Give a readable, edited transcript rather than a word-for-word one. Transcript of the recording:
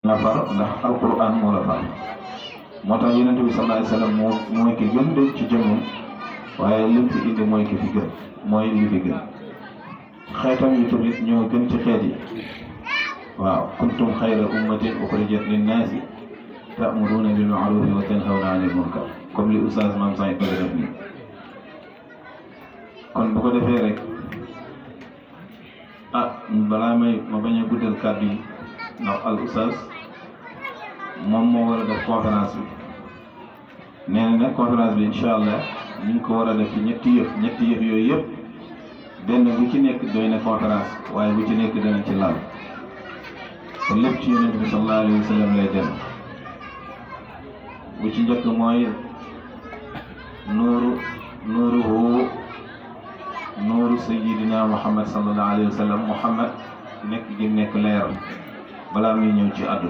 la far ndax alquran moo la far moo tax yonent bi sallallahu alayhi wa sallam mooy ki gën de ci jëmmam waaye lim fi indi mooy ki fi gën mooy li fi gën xeetam yi tamit ñoo gën ci xeet yi waaw kuntum xayra ummatin uxrijat linnaasi ta'muruna bil ma'rufi wa tanhawna 'anil munkar comme li oustaz Mame Say bëgg def nii kon bu ko defee rek balaa ma bañ a guddal kàddu yi ndax al oustaz moom moo war a def conférence bi nee na nag conférence bi incha allah ñu ngi ko war a def ci ñetti yëf yooyu yëpp benn bu ci nekk doy na conférence waaye bu ci nekk dana ci laal te lépp ci yonent bi sallallahu alayhi wa sallam lay dem bu ci njëkk mooy nuuru sayyidina Muhammad sallallahu alayhi wa sallam Muhammad nekk gi nekk leeram balaa muy ñëw ci àdduna